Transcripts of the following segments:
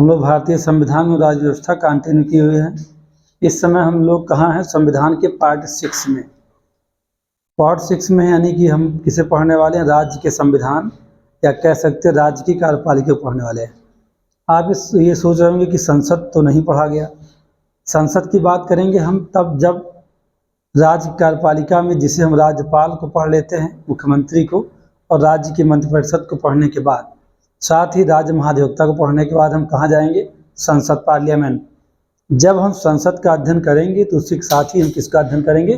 हम लोग भारतीय संविधान में राज्य व्यवस्था कंटिन्यू किए हुए हैं। इस समय हम लोग कहाँ हैं? संविधान के पार्ट 6 में। पार्ट 6 में यानी कि हम किसे पढ़ने वाले हैं? राज्य के संविधान, या कह सकते हैं राज्य की कार्यपालिका को पढ़ने वाले हैं। आप ये सोच रहे होंगे कि संसद तो नहीं पढ़ा गया। संसद की बात करेंगे हम तब जब राज्य कार्यपालिका में, जिसे हम राज्यपाल को पढ़ लेते हैं, मुख्यमंत्री को, और राज्य की मंत्रिपरिषद को पढ़ने के बाद, साथ ही राज्य महाधिवक्ता को पढ़ने के बाद हम कहाँ जाएंगे? संसद, पार्लियामेंट। जब हम संसद का अध्ययन करेंगे तो उसी के साथ ही हम किसका अध्ययन करेंगे?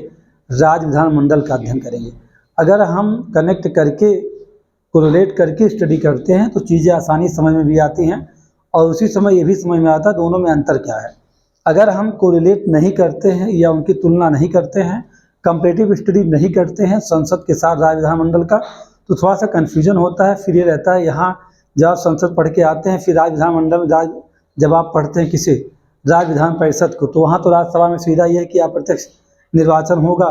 राज्य विधानमंडल का अध्ययन करेंगे। अगर हम कनेक्ट करके, कोरिलेट करके स्टडी करते हैं तो चीज़ें आसानी समझ में भी आती हैं, और उसी समय ये भी समझ में आता है दोनों में अंतर क्या है। अगर हम कोरिलेट नहीं करते हैं या उनकी तुलना नहीं करते हैं, कंपैरेटिव स्टडी नहीं करते हैं संसद के साथ राज्य विधानमंडल का, तो थोड़ा सा कन्फ्यूजन होता है। फिर ये रहता है, यहाँ जब आप संसद पढ़ के आते हैं, फिर राज्य विधानमंडल में जब आप पढ़ते हैं किसे? राज्य विधान परिषद को, तो वहाँ तो राज्यसभा में सुविधा ये है कि अप्रत्यक्ष निर्वाचन होगा।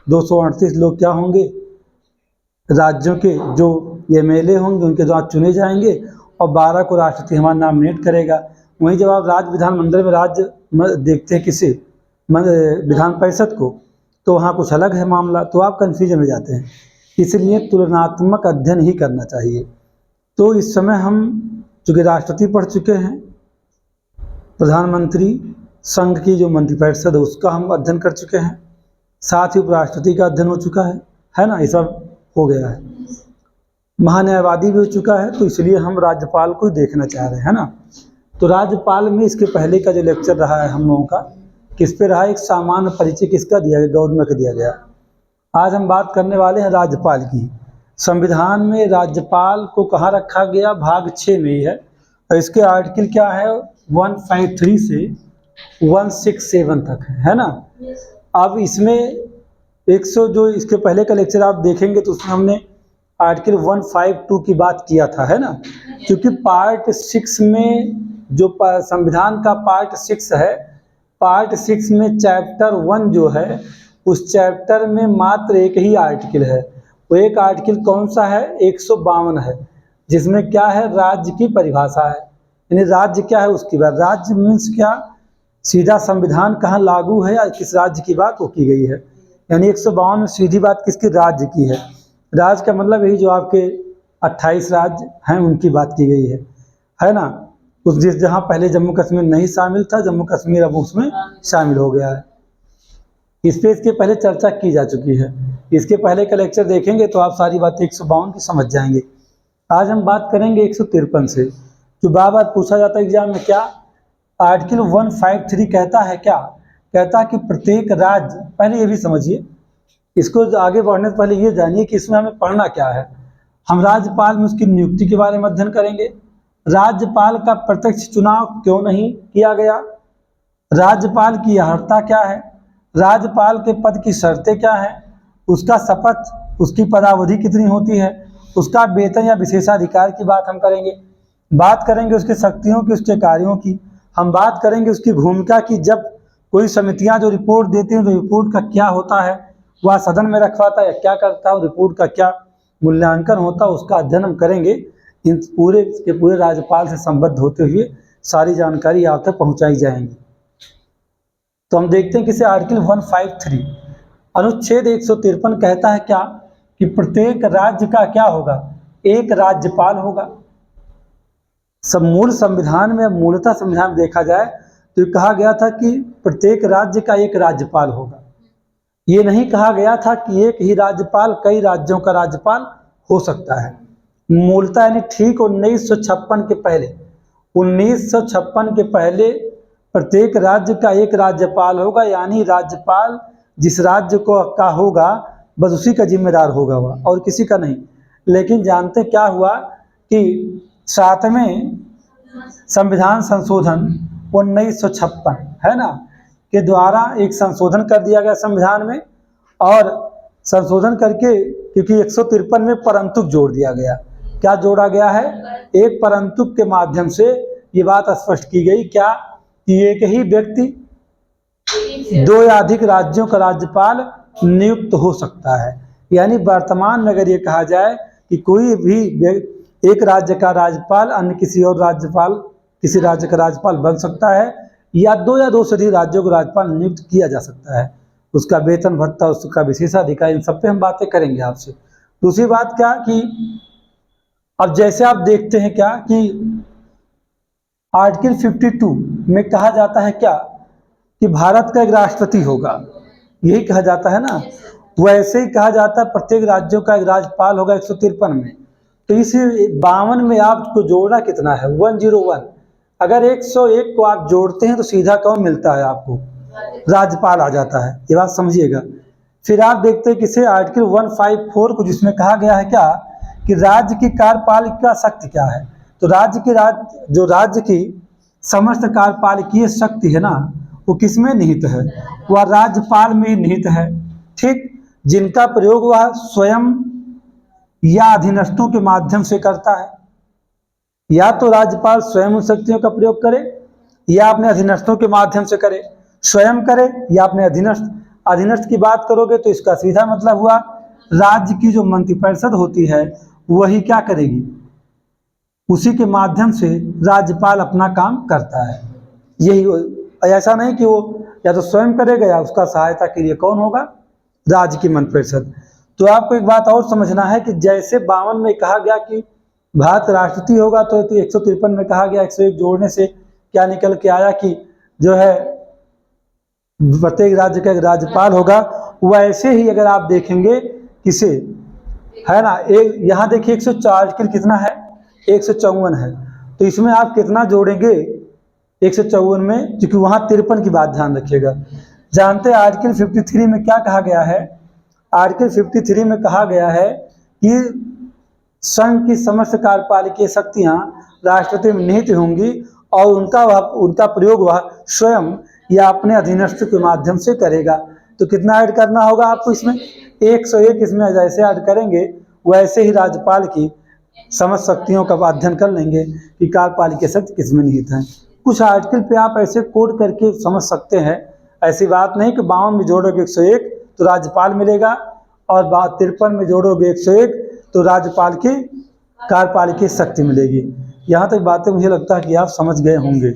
238 लोग क्या होंगे? राज्यों के जो MLA होंगे उनके द्वारा चुने जाएंगे, और 12 को राष्ट्रपति हमारा नॉमिनेट करेगा। वहीं जब आप राज्य विधानमंडल में राज्य देखते हैं किसे? विधान परिषद को, तो वहाँ कुछ अलग है मामला, तो आप कन्फ्यूजन में जाते हैं। इसलिए तुलनात्मक अध्ययन ही करना चाहिए। तो इस समय हम चूँकि राष्ट्रपति पढ़ चुके हैं, प्रधानमंत्री, संघ की जो मंत्रिपरिषद है उसका हम अध्ययन कर चुके हैं, साथ ही उपराष्ट्रपति का अध्ययन हो चुका है ना, ये सब हो गया है। महान्यायवादी भी हो चुका है, तो इसलिए हम राज्यपाल को देखना चाह रहे हैं ना। तो राज्यपाल में इसके पहले का जो लेक्चर रहा है हम लोगों का, किस पे रहा? एक सामान्य परिचय किसका दिया गया? गवर्नर का दिया गया। आज हम बात करने वाले हैं राज्यपाल की। संविधान में राज्यपाल को कहाँ रखा गया? भाग 6 में ही है, और इसके आर्टिकल क्या है? 153 से 167 तक है ना। अब इसमें 100 जो इसके पहले का लेक्चर आप देखेंगे तो उसमें हमने आर्टिकल 152 की बात किया था, है ना। क्योंकि पार्ट 6 में जो संविधान का पार्ट 6 है, पार्ट 6 में चैप्टर 1 जो है, उस चैप्टर में मात्र एक ही आर्टिकल है। वो एक आर्टिकल कौन सा है? 152 है, जिसमें क्या है? राज्य की परिभाषा है, यानी राज्य क्या है उसकी बात। राज्य मीन्स क्या? सीधा संविधान कहाँ लागू है या किस राज्य की बात वो की गई है। यानी 152 में सीधी बात किसकी? राज्य की है। राज्य का मतलब यही जो आपके 28 राज्य हैं उनकी बात की गई है ना। उस जहाँ पहले जम्मू कश्मीर नहीं शामिल था, जम्मू कश्मीर अब उसमें शामिल हो गया है। इस पे इसके पहले चर्चा की जा चुकी है। इसके पहले का लेक्चर देखेंगे तो आप सारी बातें 152 की समझ जाएंगे। आज हम बात करेंगे 153 से, जो बार बार पूछा जाता है एग्जाम में। क्या आर्टिकल 153 कहता है? क्या कहता है कि प्रत्येक राज्य, पहले ये भी समझिए, इसको आगे बढ़ने से पहले ये जानिए कि इसमें हमें पढ़ना क्या है। हम राज्यपाल में उसकी नियुक्ति के बारे में अध्ययन करेंगे। राज्यपाल का प्रत्यक्ष चुनाव क्यों नहीं किया गया? राज्यपाल की अर्हता क्या है? राज्यपाल के पद की शर्तें क्या हैं? उसका शपथ, उसकी पदावधि कितनी होती है? उसका वेतन या विशेषाधिकार की बात हम करेंगे। बात करेंगे उसके शक्तियों की, उसके कार्यों की। हम बात करेंगे उसकी भूमिका की। जब कोई समितियां जो रिपोर्ट देती हैं तो रिपोर्ट का क्या होता है, वह सदन में रखवाता है या क्या करता है, रिपोर्ट का क्या मूल्यांकन होता है, उसका अध्ययन हम करेंगे। इन पूरे के पूरे राज्यपाल से संबद्ध होते हुए सारी जानकारी आप तक पहुंचाई जाएंगी। तो हम देखते हैं किसे आर्टिकल 153 अनुच्छेद 153 कहता है क्या? कि प्रत्येक राज्य का क्या होगा? एक राज्यपाल होगा। सब मूल संविधान में, मूलतः संविधान देखा जाए तो कहा गया था कि प्रत्येक राज्य का एक राज्यपाल होगा। ये नहीं कहा गया था कि एक ही राज्यपाल कई राज्यों का राज्यपाल हो सकता है। मूलतः यानी ठीक 1956 के पहले, 1956 के पहले प्रत्येक राज्य का एक राज्यपाल होगा, यानी राज्यपाल जिस राज्य को का होगा बस उसी का जिम्मेदार होगा वह, और किसी का नहीं। लेकिन जानते क्या हुआ कि 7वें संविधान संशोधन 1956 है ना के द्वारा एक संशोधन कर दिया गया संविधान में, और संशोधन करके क्योंकि 153 में परंतुक जोड़ दिया गया। क्या जोड़ा गया है? एक परंतुक के माध्यम से ये बात स्पष्ट की गई क्या कि एक ही व्यक्ति 2 या अधिक राज्यों का राज्यपाल नियुक्त हो सकता है। यानी वर्तमान में अगर ये कहा जाए कि कोई भी एक राज्य का राज्यपाल अन्य किसी और राज्यपाल किसी राज्य का राज्यपाल बन सकता है, या 2 से अधिक राज्यों को राज्यपाल नियुक्त किया जा सकता है। उसका वेतन भत्ता, उसका विशेषाधिकार, इन सब पे हम बातें करेंगे आपसे। दूसरी बात क्या कि अब जैसे आप देखते हैं क्या कि आर्टिकल 52 में कहा जाता है क्या कि भारत का एक राष्ट्रपति होगा, यही कहा जाता है ना। वैसे ही कहा जाता है प्रत्येक राज्यों का एक राज्यपाल होगा 153 में। तो इस 52 में आपको जोड़ना कितना है, 101। अगर 101 को आप जोड़ते हैं तो सीधा कौन मिलता है आपको, राज्यपाल आ जाता है। ये बात समझिएगा। फिर आप देखते हैं किसे आर्टिकल 154 को, जिसमें कहा गया है क्या कि राज्य की कार्यपालिका शक्ति क्या है। तो राज्य की समस्त कार्यपालिकीय शक्ति है ना, वो किसमें निहित है, वह राज्यपाल में ही निहित है। ठीक, जिनका प्रयोग वह स्वयं या अधीनस्थों के माध्यम से करता है। या तो राज्यपाल स्वयं उन शक्तियों का प्रयोग करे, या अपने अधीनस्थों के माध्यम से करे। स्वयं करे या अपने अधीनस्थ की बात करोगे तो इसका सीधा मतलब हुआ राज्य की जो मंत्रिपरिषद होती है वही क्या करेगी, उसी के माध्यम से राज्यपाल अपना काम करता है। यही, ऐसा नहीं कि वो या तो स्वयं करेगा या उसका सहायता के लिए कौन होगा, राज्य की मंत्रिपरिषद। तो आपको एक बात और समझना है कि जैसे 52 में कहा गया कि भारत राष्ट्रपति होगा, तो 153 में कहा गया 101 जोड़ने से क्या निकल के आया कि जो है प्रत्येक राज्य का एक राज्यपाल होगा। वैसे ही अगर आप देखेंगे किसे, है ना, एक यहाँ देखिए 104 आर्टिकल कितना है, 154 है। तो इसमें आप कितना जोड़ेंगे 154 में, क्योंकि वहाँ 53 की बात ध्यान रखिएगा। जानते हैं आर्टिकल 53 में क्या कहा गया है। आर्टिकल 53 में कहा गया है कि संघ की समस्त कार्यपालिकीय शक्तियाँ राष्ट्रपति में निहित होंगी और उनका प्रयोग वह स्वयं या अपने अधीनस्थ के माध्यम से करेगा। तो कितना ऐड करना होगा आपको इसमें, 101 इसमें जैसे ऐड करेंगे वैसे ही राज्यपाल की समस्त शक्तियों का अध्ययन कर लेंगे कि कार्यपालिकीय शक्ति किसमें निहित है। कुछ आर्टिकल पे आप ऐसे कोड करके समझ सकते हैं। ऐसी बात नहीं कि 52 में जोड़ोगे 101 तो राज्यपाल मिलेगा, और 53 में जोड़ोगे 101 तो राज्यपाल की कार्यपालिकीय शक्ति मिलेगी। यहाँ तक बातें मुझे लगता है कि आप समझ गए होंगे।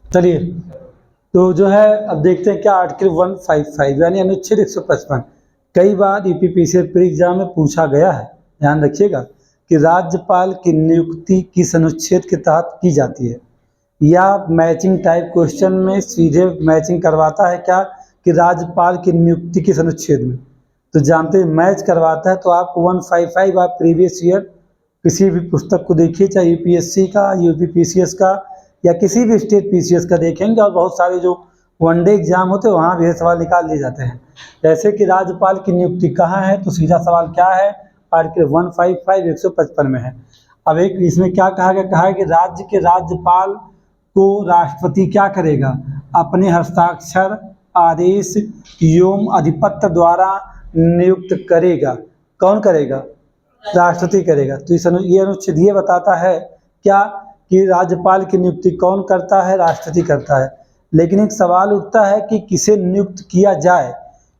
चलिए, तो जो है अब देखते हैं क्या आर्टिकल 155 यानी अनुच्छेद 155 कई बार यूपीपीसीएल प्री एग्जाम में पूछा गया है। ध्यान रखिएगा कि राज्यपाल की नियुक्ति किस अनुच्छेद के तहत की जाती है, या मैचिंग टाइप क्वेश्चन में सीधे मैचिंग करवाता है क्या कि राज्यपाल की नियुक्ति किस अनुच्छेद में। तो जानते हैं मैच करवाता है। तो आपको 155 आप प्रीवियस ईयर किसी भी पुस्तक को देखिए, चाहे यूपीएससी का, यूपीपीसीएस का, या किसी भी स्टेट पीसीएस का देखेंगे, और बहुत सारे जो वनडे एग्जाम होते हैं वहाँ भी ये सवाल निकाल लिए जाते हैं। जैसे कि राज्यपाल की नियुक्ति कहाँ है, तो सीधा सवाल क्या है, आर्टिकल 155 155 में है। अब एक इसमें क्या कहा गया, कहा है कि राज्य के राज्यपाल को राष्ट्रपति क्या करेगा, अपने हस्ताक्षर, आदेश एवं अधिपत्र द्वारा नियुक्त करेगा। कौन करेगा, राष्ट्रपति करेगा। तो ये अनुच्छेद ये बताता है क्या कि राज्यपाल की नियुक्ति कौन करता है, राष्ट्रपति करता है। लेकिन एक सवाल उठता है कि किसे नियुक्त किया जाए।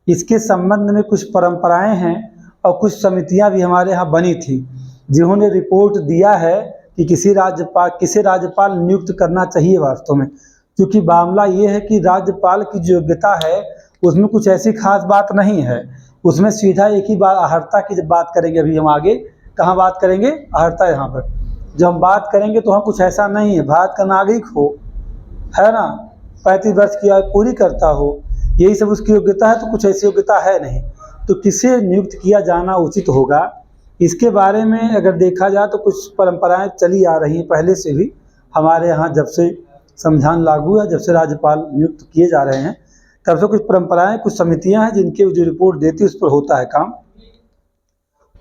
इसके संबंध में कुछ परंपराएं हैं और कुछ समितियां भी हमारे यहाँ बनी थी, जिन्होंने रिपोर्ट दिया है कि किसे राज्यपाल नियुक्त करना चाहिए वास्तव में। क्योंकि मामला ये है कि राज्यपाल की जो योग्यता है उसमें कुछ ऐसी खास बात नहीं है। उसमें सीधा एक ही बात, अहर्ता की जब बात करेंगे, अभी हम आगे कहाँ बात करेंगे, अहर्ता यहाँ पर जब हम बात करेंगे तो हम कुछ ऐसा नहीं है, भारत का नागरिक हो, है ना, 35 वर्ष की आयु पूरी करता हो, यही सब उसकी योग्यता है। तो कुछ ऐसी योग्यता है नहीं। तो किसे नियुक्त किया जाना उचित होगा, इसके बारे में अगर देखा जाए तो कुछ परंपराएं चली आ रही हैं पहले से भी हमारे यहाँ। जब से संविधान लागू है, जब से राज्यपाल नियुक्त किए जा रहे हैं, तब से कुछ परंपराएं, कुछ समितियां हैं जिनके जो रिपोर्ट देती है उस पर होता है काम।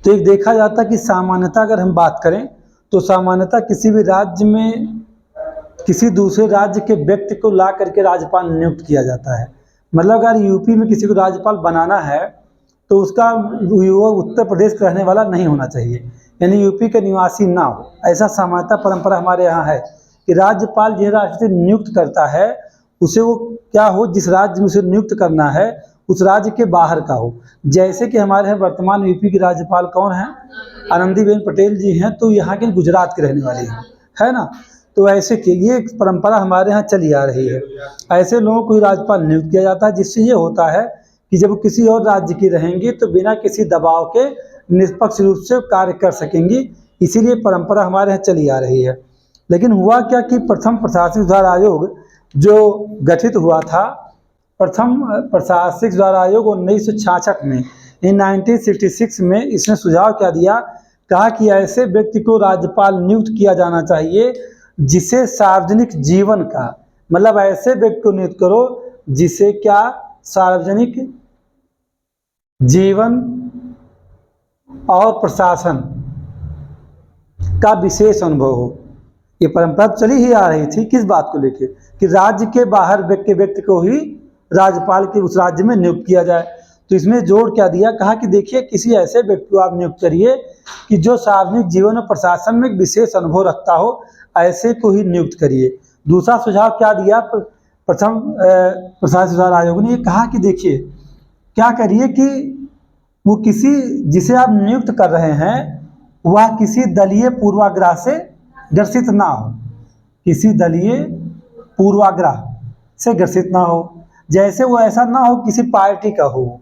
तो एक देखा जाता है कि सामान्यतः अगर हम बात करें तो सामान्यतः किसी भी राज्य में किसी दूसरे राज्य के व्यक्ति को ला करके राज्यपाल नियुक्त किया जाता है। मतलब अगर यूपी में किसी को राज्यपाल बनाना है तो उसका वो उत्तर प्रदेश का रहने वाला नहीं होना चाहिए, यानी यूपी का निवासी ना हो। ऐसा सामान्यतः परंपरा हमारे यहाँ है कि राज्यपाल जिस राष्ट्रपति नियुक्त करता है उसे वो क्या हो, जिस राज्य में उसे नियुक्त करना है उस राज्य के बाहर का हो। जैसे कि हमारे यहाँ वर्तमान यूपी की राज्यपाल कौन है, आनंदीबेन पटेल जी हैं। तो यहाँ के गुजरात के रहने वाले हैं, है ना। तो ऐसे के ये एक परंपरा हमारे यहाँ चली आ रही है। ऐसे लोगों को ही राज्यपाल नियुक्त किया जाता है, जिससे ये होता है कि जब वो किसी और राज्य की रहेंगी तो बिना किसी दबाव के निष्पक्ष रूप से कार्य कर सकेंगी। इसीलिए परंपरा हमारे यहाँ चली आ रही है। लेकिन हुआ क्या कि प्रथम प्रशासनिक सुधार आयोग जो गठित हुआ था, प्रथम प्रशासनिक सुधार आयोग 1966 में, इन 1966 में इसने सुझाव क्या दिया, कहा कि ऐसे व्यक्ति को राज्यपाल नियुक्त किया जाना चाहिए जिसे सार्वजनिक जीवन का, मतलब ऐसे व्यक्ति को नियुक्त करो जिसे क्या, सार्वजनिक जीवन और प्रशासन का विशेष अनुभव हो। ये परंपरा चली ही आ रही थी किस बात को लेकर, कि राज्य के बाहर के व्यक्ति को ही राज्यपाल के उस राज्य में नियुक्त किया जाए। तो इसमें जोड़ क्या दिया, कहा कि देखिए किसी ऐसे व्यक्ति को आप नियुक्त करिए कि जो सार्वजनिक जीवन और प्रशासन में एक विशेष अनुभव रखता हो, ऐसे को ही नियुक्त करिए। दूसरा सुझाव क्या दिया प्रथम प्रशासनिक सुधार आयोग ने, ये कहा कि देखिए क्या करिए कि वो किसी जिसे आप नियुक्त कर रहे हैं वह किसी दलीय पूर्वाग्रह से ग्रसित ना हो, किसी दलीय पूर्वाग्रह से ग्रसित ना हो। जैसे वो ऐसा ना हो किसी पार्टी का हो,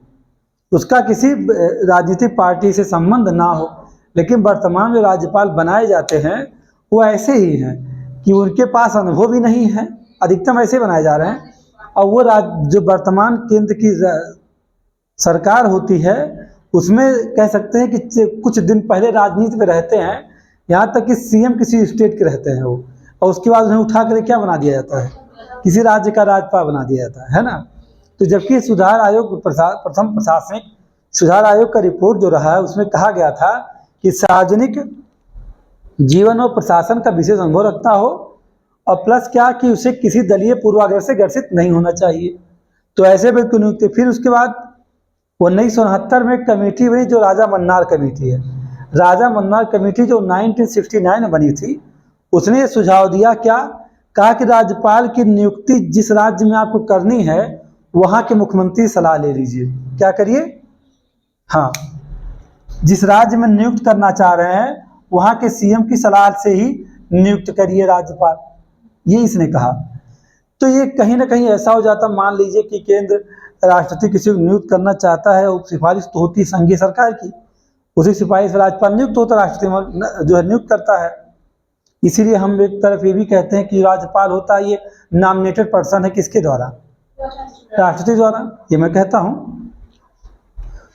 उसका किसी राजनीतिक पार्टी से संबंध ना हो। लेकिन वर्तमान में राज्यपाल बनाए जाते हैं वो ऐसे ही हैं कि उनके पास अनुभव भी नहीं है, अधिकतम ऐसे बनाए जा रहे हैं। और वो जो वर्तमान केंद्र की सरकार होती है उसमें कह सकते हैं कि कुछ दिन पहले राजनीति में रहते हैं, यहाँ तक कि सीएम किसी स्टेट के रहते हैं वो, और उसके बाद उन्हें उठा कर क्या बना दिया जाता है, किसी राज्य का राज्यपाल बना दिया जाता है ना। तो जबकि सुधार आयोग प्रथम प्रशासनिक सुधार आयोग का रिपोर्ट जो रहा है उसमें कहा गया था कि सार्वजनिक जीवन और प्रशासन का विशेष अनुभव रखता हो, और प्लस क्या कि उसे किसी दलीय पूर्वाग्रह से ग्रसित नहीं होना चाहिए। तो ऐसे व्यक्ति को नियुक्त। फिर उसके बाद 1969 में कमेटी बनी जो राजा मन्नार कमेटी है। राजा मन्नार कमेटी जो 1969 में बनी थी, उसने सुझाव दिया क्या, कहा कि राज्यपाल की नियुक्ति जिस राज्य में आपको करनी है वहाँ के मुख्यमंत्री सलाह ले लीजिए। क्या करिए, हाँ, जिस राज्य में नियुक्त करना चाह रहे हैं वहाँ के सीएम की सलाह से ही नियुक्त करिए राज्यपाल, ये इसने कहा। तो ये कहीं ना कहीं ऐसा हो जाता, मान लीजिए कि केंद्र राष्ट्रपति किसी को नियुक्त करना चाहता है, वो सिफारिश तो होती है संघीय सरकार की, उसी सिफारिश राज्यपाल नियुक्त होता है, राष्ट्रपति जो है नियुक्त करता है। इसीलिए हम एक तरफ ये भी कहते हैं कि राज्यपाल होता है ये नॉमिनेटेड पर्सन है, किसके द्वारा, राष्ट्रपति द्वारा, ये मैं कहता हूँ।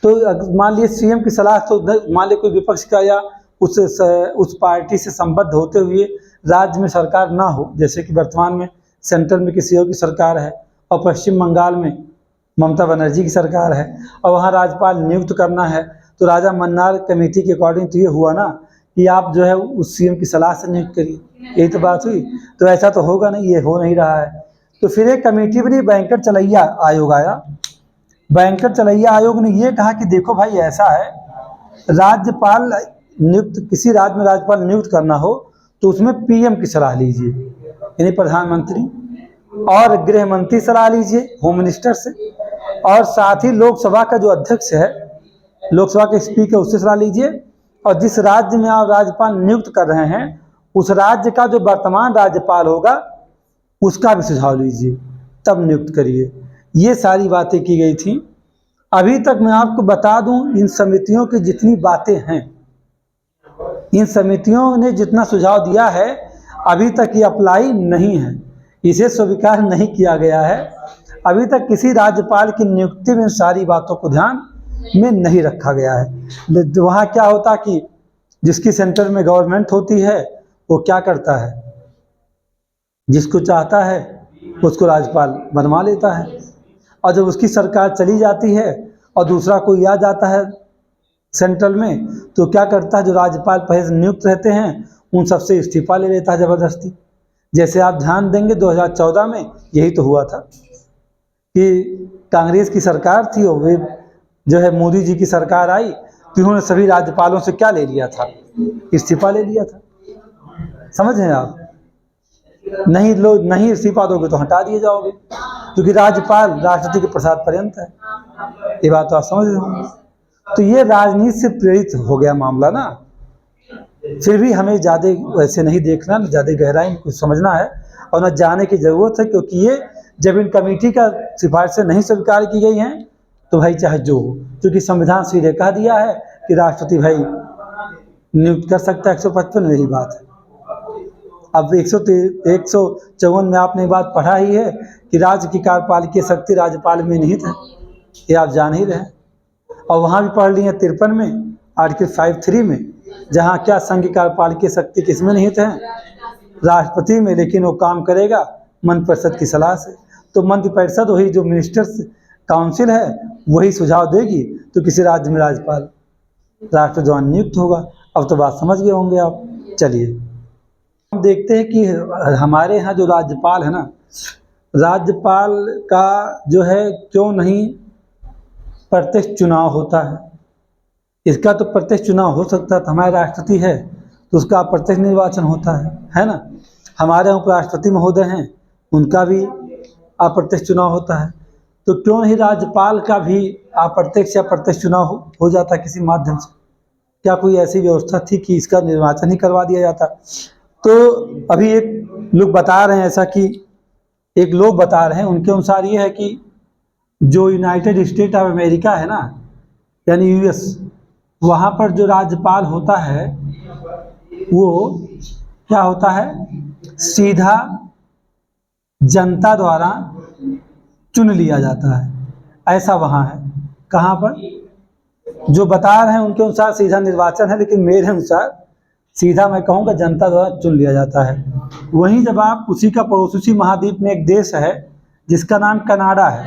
तो मान लीजिए सीएम की सलाह, तो मान लीजिए कोई विपक्ष का या उस पार्टी से संबद्ध होते हुए राज्य में सरकार ना हो, जैसे कि वर्तमान में सेंट्रल में किसी और की सरकार है और पश्चिम बंगाल में ममता बनर्जी की सरकार है और वहाँ राज्यपाल नियुक्त करना है, तो राजा मन्नार कमेटी के अकॉर्डिंग तो ये हुआ ना कि आप जो है उस सीएम की सलाह से नियुक्त करिए, यही तो बात हुई। तो ऐसा तो होगा नहीं, ये हो नहीं रहा है। तो फिर एक कमेटी बनी, बैंकर चलैया आयोग आया। बैंकर चलैया आयोग ने ये कहा कि देखो भाई ऐसा है, राज्यपाल नियुक्त, किसी राज्य में राज्यपाल नियुक्त करना हो तो उसमें पीएम की सलाह लीजिए, यानी प्रधानमंत्री, और गृह मंत्री सलाह लीजिए होम मिनिस्टर से, और साथ ही लोकसभा का जो अध्यक्ष है, लोकसभा के स्पीकर, उससे सलाह लीजिए, और जिस राज्य में आप राज्यपाल नियुक्त कर रहे हैं उस राज्य का जो वर्तमान राज्यपाल होगा उसका भी सुझाव लीजिए, तब नियुक्त करिए। ये सारी बातें की गई थी। अभी तक मैं आपको बता दूं, इन समितियों की जितनी बातें हैं, इन समितियों ने जितना सुझाव दिया है अभी तक ये अप्लाई नहीं है, इसे स्वीकार नहीं किया गया है। अभी तक किसी राज्यपाल की नियुक्ति में सारी बातों को ध्यान में नहीं रखा गया है। वहाँ क्या होता कि जिसकी सेंटर में गवर्नमेंट होती है वो क्या करता है, जिसको चाहता है उसको राज्यपाल बनवा लेता है, और जब उसकी सरकार चली जाती है और दूसरा कोई आ जाता है सेंट्रल में, तो क्या करता है, जो राज्यपाल पहले से नियुक्त रहते हैं उन सबसे इस्तीफा ले लेता है ज़बरदस्ती। जैसे आप ध्यान देंगे 2014 में यही तो हुआ था कि कांग्रेस की सरकार थी और वे जो है मोदी जी की सरकार आई तो उन्होंने सभी राज्यपालों से क्या ले लिया था, इस्तीफा ले लिया था। समझ हैं आप, नहीं इस्तीफा दोगे तो हटा दिए जाओगे, क्योंकि राज्यपाल राष्ट्रपति के प्रसाद पर्यंत है। ये बात तो आप समझ रहे होंगे। तो ये राजनीति से प्रेरित हो गया मामला ना, फिर भी हमें ज़्यादा वैसे नहीं देखना, न ज़्यादा गहराई में कुछ समझना है और न जाने की ज़रूरत है, क्योंकि ये जब इन कमेटी का सिफारिशें नहीं स्वीकार की गई हैं तो भाई चाहे जो हो, क्योंकि संविधान सीधे कह दिया है कि राष्ट्रपति भाई नियुक्त कर सकता है 155, यही बात है। अब 154 में आपने बात पढ़ा ही है कि राज्य की कार्यपालिकीय शक्ति राज्यपाल में निहित है, ये आप जान ही रहे हैं। और वहाँ भी पढ़ लिए 53 में आर्टिकल 53 में, जहाँ क्या संघ की कार्यपालिकीय शक्ति किसमें निहित है, राष्ट्रपति में, लेकिन वो काम करेगा मंत्रिपरिषद की सलाह से। तो मंत्रिपरिषद वही जो मिनिस्टर्स काउंसिल है वही सुझाव देगी, तो किसी राज्य में राज्यपाल राष्ट्रपति द्वारा नियुक्त होगा। अब तो बात समझ गए होंगे आप। चलिए हम देखते हैं कि हमारे यहाँ जो राज्यपाल है ना, राज्यपाल का जो है क्यों नहीं प्रत्यक्ष चुनाव होता है। इसका तो प्रत्यक्ष चुनाव हो सकता था, हमारे राष्ट्रपति है तो उसका प्रत्यक्ष निर्वाचन होता है ना। हमारे उपराष्ट्रपति महोदय हैं, उनका भी अप्रत्यक्ष चुनाव होता है, तो क्यों नहीं राज्यपाल का भी अप्रत्यक्ष या प्रत्यक्ष चुनाव हो जाता किसी माध्यम से। क्या कोई ऐसी व्यवस्था थी कि इसका निर्वाचन ही करवा दिया जाता। तो अभी एक लोग बता रहे हैं ऐसा, कि एक लोग बता रहे हैं, उनके अनुसार ये है कि जो यूनाइटेड स्टेट ऑफ अमेरिका है ना, यानी यूएस, वहाँ पर जो राज्यपाल होता है वो क्या होता है, सीधा जनता द्वारा चुन लिया जाता है, ऐसा वहाँ है। कहाँ पर जो बता रहे हैं उनके अनुसार सीधा निर्वाचन है, लेकिन मेरे अनुसार सीधा मैं कहूँगा जनता द्वारा चुन लिया जाता है। वहीं जब आप उसी का पड़ोसी महाद्वीप में एक देश है जिसका नाम कनाडा है,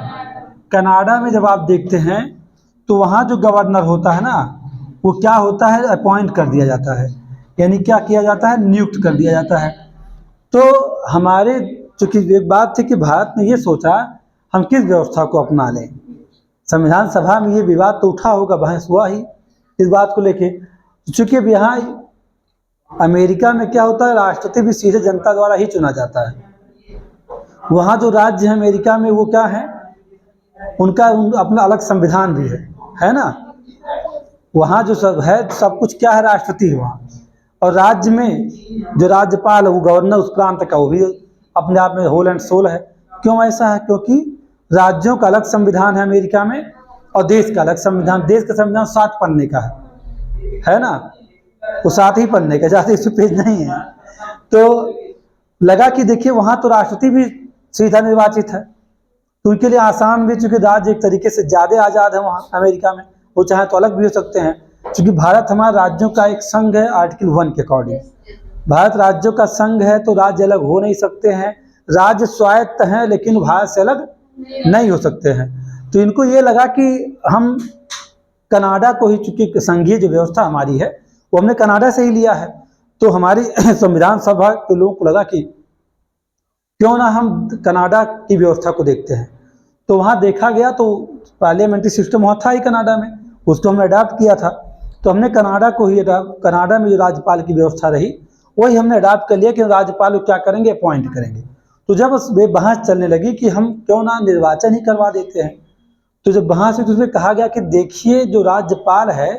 कनाडा में जब आप देखते हैं तो वहाँ जो गवर्नर होता है ना, वो क्या होता है, अपॉइंट कर दिया जाता है, यानी क्या किया जाता है, नियुक्त कर दिया जाता है। तो हमारे चूँकि एक बात थी कि भारत ने ये सोचा हम किस व्यवस्था को अपना लें। संविधान सभा में ये विवाद तो उठा होगा, बहस हुआ ही इस बात को लेके। चूँकि अब यहाँ अमेरिका में क्या होता है, राष्ट्रपति भी सीधे जनता द्वारा ही चुना जाता है। वहाँ जो राज्य है अमेरिका में वो क्या है, उनका अपना अलग संविधान भी है ना। वहाँ जो सब है, सब कुछ क्या है, राष्ट्रपति है वहाँ। और राज्य में जो राज्यपाल है वो गवर्नर उस प्रांत का, वो भी अपने आप में होल एंड सोल है। क्यों ऐसा है, क्योंकि राज्यों का अलग संविधान है अमेरिका में और देश का अलग संविधान। देश का संविधान 7 पन्ने का है ना, वो 7 ही पन्ने का, ज़्यादा इसमें पेज नहीं है। तो लगा कि देखिए वहाँ तो राष्ट्रपति भी सीधा निर्वाचित है, तो उनके लिए आसान भी, चूँकि राज्य एक तरीके से ज़्यादा आज़ाद है वहाँ अमेरिका में, वो चाहे तो अलग भी हो सकते हैं। क्योंकि भारत हमारे राज्यों का एक संघ है, आर्टिकल 1 के अकॉर्डिंग भारत राज्यों का संघ है, तो राज्य अलग हो नहीं सकते हैं। राज्य स्वायत्त हैं लेकिन भारत से अलग नहीं हो सकते हैं। तो इनको ये लगा कि हम कनाडा को ही, चूँकि संघीय जो व्यवस्था हमारी है वो हमने कनाडा से ही लिया है, तो हमारी संविधान सभा के लोगों को लगा कि क्यों ना हम कनाडा की व्यवस्था को देखते हैं। तो वहाँ देखा गया तो पार्लियामेंट्री सिस्टम वहाँ था ही कनाडा में, उसको हमने अडॉप्ट किया था। तो हमने कनाडा को ही कनाडा में जो राज्यपाल की व्यवस्था रही वही हमने अडॉप्ट कर लिया कि राज्यपाल को क्या करेंगे, अपॉइंट करेंगे। तो जब बहस चलने लगी कि हम क्यों ना निर्वाचन ही करवा देते हैं, तो जब बहस हुई तो उसमें कहा गया कि देखिए जो राज्यपाल है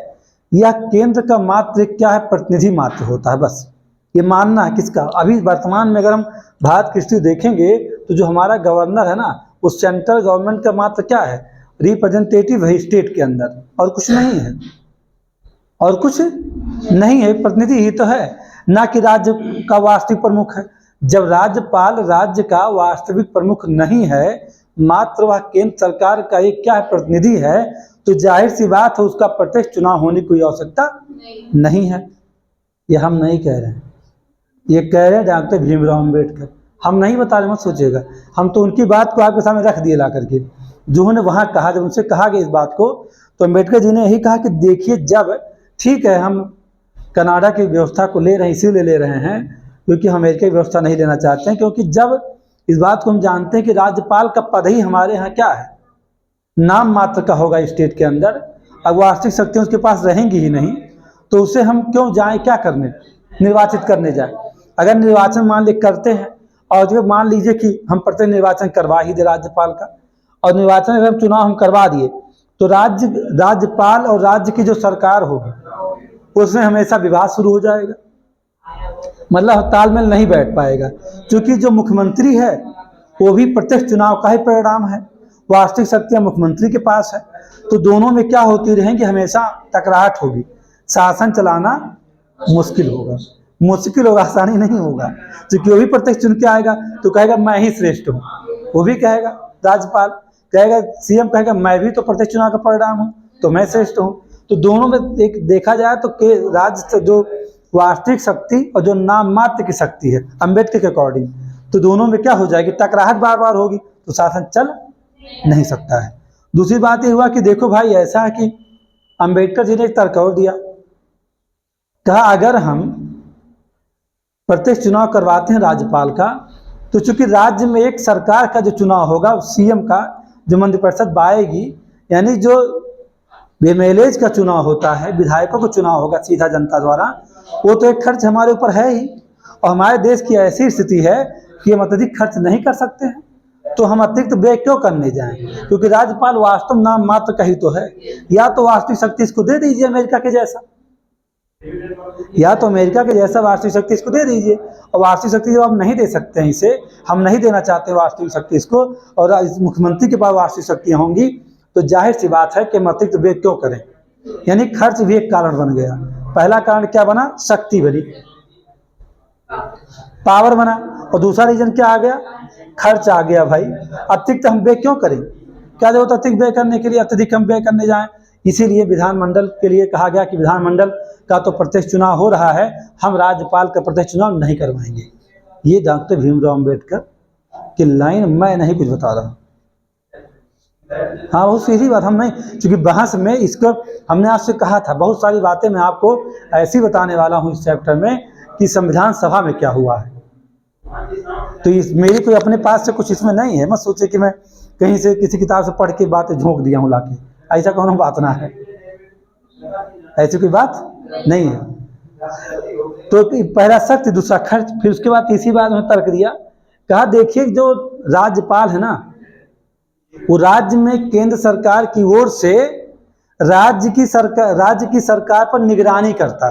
यह केंद्र का मात्र क्या है, प्रतिनिधि मात्र होता है, बस ये मानना है किसका। अभी वर्तमान में अगर हम भारत की स्थिति देखेंगे तो जो हमारा गवर्नर है ना, वो सेंट्रल गवर्नमेंट का मात्र क्या है, रिप्रेजेंटेटिव है स्टेट के अंदर, और कुछ नहीं है, और कुछ नहीं है, प्रतिनिधि ही तो है, ना कि राज्य का वास्तविक प्रमुख है। जब राज्यपाल राज्य का वास्तविक प्रमुख नहीं है, मात्र वह केंद्र सरकार का एक क्या है, प्रतिनिधि है, तो जाहिर सी बात है उसका प्रत्यक्ष चुनाव होने की कोई आवश्यकता नहीं है। ये हम नहीं कह रहे हैं, ये कह रहे हैं डॉक्टर भीमराव अम्बेडकर। हम नहीं बता रहे, मत सोचिएगा, हम तो उनकी बात को आपके सामने रख दिए ला करके, जो उन्होंने वहाँ कहा। जब उनसे कहा गया इस बात को, तो अम्बेडकर जी ने यही कहा कि देखिए, जब ठीक है हम कनाडा की व्यवस्था को ले रहे हैं, इसीलिए ले रहे हैं क्योंकि हम अमेरिका की व्यवस्था नहीं लेना चाहते हैं, क्योंकि जब इस बात को हम जानते हैं कि राज्यपाल का पद ही हमारे यहाँ क्या है, नाम मात्र का होगा स्टेट के अंदर, अब वास्तविक शक्तियाँ उसके पास रहेंगी ही नहीं, तो उसे हम क्यों जाएं, क्या करने, निर्वाचित करने जाएं। अगर निर्वाचन मान ली करते हैं, और जब मान लीजिए कि हम प्रत्येक निर्वाचन करवा ही दे राज्यपाल का, और निर्वाचन अगर हम चुनाव हम करवा दिए, तो राज्यपाल और राज्य की जो सरकार होगी उसमें हमेशा विवाद शुरू हो जाएगा। मतलब तालमेल नहीं बैठ पाएगा, क्योंकि जो मुख्यमंत्री है वो भी प्रत्यक्ष चुनाव का ही परिणाम है, वास्तविक शक्तियां मुख्यमंत्री के पास है। तो दोनों में क्या होती रहेंगी, हमेशा टकराहट होगी, शासन चलाना मुश्किल होगा, आसानी नहीं होगा, क्योंकि वो भी प्रत्यक्ष चुन के आएगा तो कहेगा मैं ही श्रेष्ठ हूँ, वो भी कहेगा, राज्यपाल कहेगा, सीएम कहेगा मैं भी तो प्रत्यक्ष चुनाव का परिणाम हूँ तो मैं श्रेष्ठ हूँ। तो दोनों में एक देखा जाए तो राज्य से जो वास्तविक शक्ति और जो नाम मात्र की शक्ति है अम्बेडकर के अकॉर्डिंग, तो दोनों में क्या हो जाएगी, टकराहट बार बार होगी, तो शासन चल नहीं सकता है। दूसरी बात ये हुआ कि देखो भाई, ऐसा है कि अम्बेडकर जी ने एक तर्क और दिया, कहा अगर हम प्रत्यक्ष चुनाव करवाते हैं राज्यपाल का, तो चूंकि राज्य में एक सरकार का जो चुनाव होगा, सीएम का जो मंत्रिपरिषद आएगी, यानी जो एमएलएज का चुनाव होता है, विधायकों का चुनाव होगा सीधा जनता द्वारा, वो तो एक खर्च हमारे ऊपर है ही, और हमारे देश की ऐसी स्थिति है कि हम अत्यधिक खर्च नहीं कर सकते हैं, तो हम अतिरिक्त व्यय क्यों करने जाएं, क्योंकि राज्यपाल वास्तव नाम मात्र का ही तो है। या तो वास्तविक शक्ति इसको दे दीजिए अमेरिका के जैसा, या तो अमेरिका के जैसा वास्तविक शक्ति इसको दे दीजिए, और वास्तविक शक्ति जब आप नहीं दे सकते हैं, इसे हम नहीं देना चाहते वास्तविक शक्ति इसको, और मुख्यमंत्री के पास वास्तविक शक्तियां होंगी, तो जाहिर सी बात है कि हम अतिरिक्त व्यय क्यों करें, यानी खर्च भी एक कारण बन गया। पहला कारण क्या बना, शक्ति बनी, पावर बना, और दूसरा रीजन क्या आ गया, खर्च आ गया। भाई अतिरिक्त हम व्यय क्यों करें, क्या जरूरत अतिरिक्त व्यय करने के लिए, अत्यधिक हम व्यय करने जाएं। इसीलिए विधानमंडल के लिए कहा गया कि विधानमंडल का तो प्रत्यक्ष चुनाव हो रहा है, हम राज्यपाल का प्रत्यक्ष चुनाव नहीं करवाएंगे। ये डॉक्टर भीमराव अम्बेडकर की लाइन, मैं नहीं कुछ बता रहा हूँ। हाँ, बहुत सीधी बात, हम नहीं, क्योंकि बहस में इसको हमने आपसे कहा था, बहुत सारी बातें मैं आपको ऐसी बताने वाला हूँ इस चैप्टर में कि संविधान सभा में क्या हुआ है। तो इस मेरी कोई अपने पास से कुछ इसमें नहीं है, मत सोचे कि मैं कहीं से किसी किताब से पढ़ के बातें झोंक दिया हूँ लाके, ऐसा कौन बात ना है, ऐसी कोई बात नहीं है। तो पहला शक्ति, दूसरा खर्च, फिर उसके बाद तीसरी बात में तर्क दिया, कहा देखिए जो राज्यपाल है ना, वो राज्य में केंद्र सरकार की ओर से राज्य की सरकार पर निगरानी करता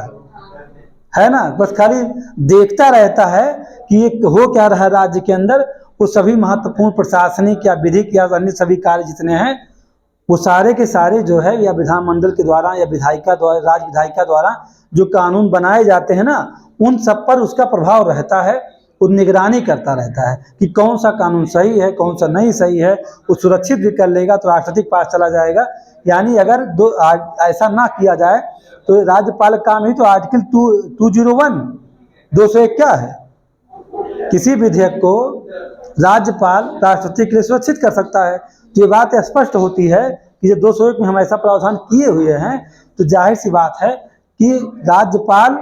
है ना, बस खाली देखता रहता है कि ये हो क्या रहा है राज्य के अंदर, वो सभी महत्वपूर्ण प्रशासनिक या विधिक या अन्य सभी कार्य जितने हैं, वो सारे के सारे जो है या विधानमंडल के द्वारा या विधायिका द्वारा, राज्य विधायिका द्वारा जो कानून बनाए जाते हैं ना, उन सब पर उसका प्रभाव रहता है, वो निगरानी करता रहता है कि कौन सा कानून सही है, कौन सा नहीं सही है, वो सुरक्षित भी कर लेगा तो राष्ट्रपति के पास चला जाएगा। यानी अगर ऐसा ना किया जाए तो राज्यपाल का काम ही तो आर्टिकल 201 201 क्या है, किसी विधेयक को राज्यपाल राष्ट्रपति के लिए सुरक्षित कर सकता है। तो ये बात स्पष्ट होती है कि जब 201 में हम ऐसा प्रावधान किए हुए हैं, तो जाहिर सी बात है कि राज्यपाल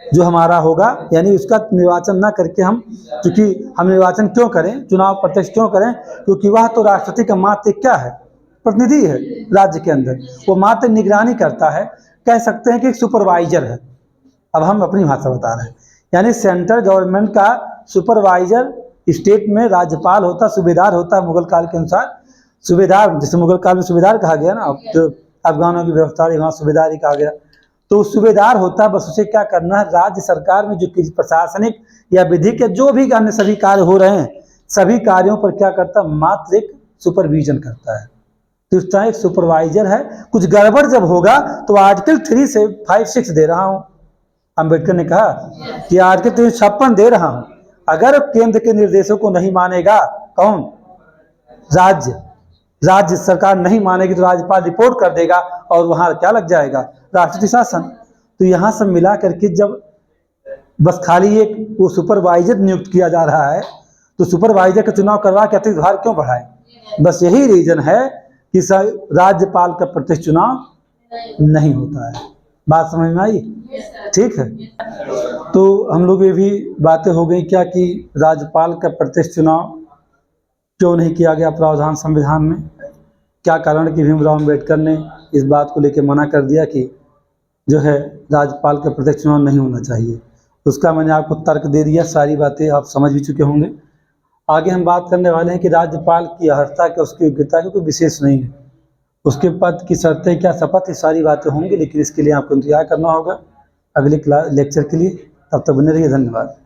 जो हमारा होगा, यानी उसका निर्वाचन ना करके हम, क्योंकि हम निर्वाचन क्यों करें, चुनाव प्रत्यक्ष क्यों करें, क्योंकि वह तो राष्ट्रपति का मात्र क्या है, प्रतिनिधि है राज्य के अंदर, वो मात्र निगरानी करता है, कह सकते हैं कि एक सुपरवाइजर है। अब हम अपनी भाषा बता रहे हैं, यानी सेंट्रल गवर्नमेंट का सुपरवाइजर स्टेट में राज्यपाल होता, सूबेदार होता है मुगल काल के अनुसार, सूबेदार, जैसे मुगल काल में सूबेदार कहा गया ना, अब तो अफगानों की व्यवस्था वहाँ सूबेदार ही कहा गया, तो सूबेदार होता है, बस उसे क्या करना है, राज्य सरकार में जो प्रशासनिक या विधिक या जो भी अन्य सभी कार्य हो रहे हैं, सभी कार्यों पर क्या करता है, मात्र एक सुपरविजन करता है। तो इस तरह एक सुपरवाइजर है। कुछ गड़बड़ जब होगा तो आर्टिकल 3 से 5, 6 दे रहा हूँ, अम्बेडकर ने कहा कि आर्टिकल 356 दे रहा हूँ, अगर केंद्र के निर्देशों को नहीं मानेगा कौन, राज्य सरकार नहीं मानेगी तो राज्यपाल रिपोर्ट कर देगा और वहां क्या लग जाएगा, राष्ट्रपति शासन। तो यहां सब मिला करके जब बस खाली एक वो सुपरवाइजर नियुक्त किया जा रहा है, तो सुपरवाइजर का चुनाव करवा के अतिरिक्त भार क्यों बढ़ाए, बस यही रीजन है कि राज्यपाल का प्रत्यक्ष चुनाव नहीं होता है। बात समझ में आई, ठीक है। तो हम लोग ये भी बातें हो गई क्या कि राज्यपाल का प्रत्यक्ष चुनाव क्यों नहीं किया गया प्रावधान संविधान में, क्या कारण कि भीमराव अम्बेडकर ने इस बात को लेकर मना कर दिया कि जो है राज्यपाल का प्रत्यक्ष चुनाव नहीं होना चाहिए। उसका मैंने आपको तर्क दे दिया, सारी बातें आप समझ भी चुके होंगे। आगे हम बात करने वाले हैं कि राज्यपाल की अर्हता क्या, उसकी योग्यता की कोई विशेष नहीं है, उसके पद की शर्तें क्या, शपथ, ये सारी बातें होंगी, लेकिन इसके लिए आपको इंतजार करना होगा अगले लेक्चर के लिए। तब तक बने रहिए, धन्यवाद।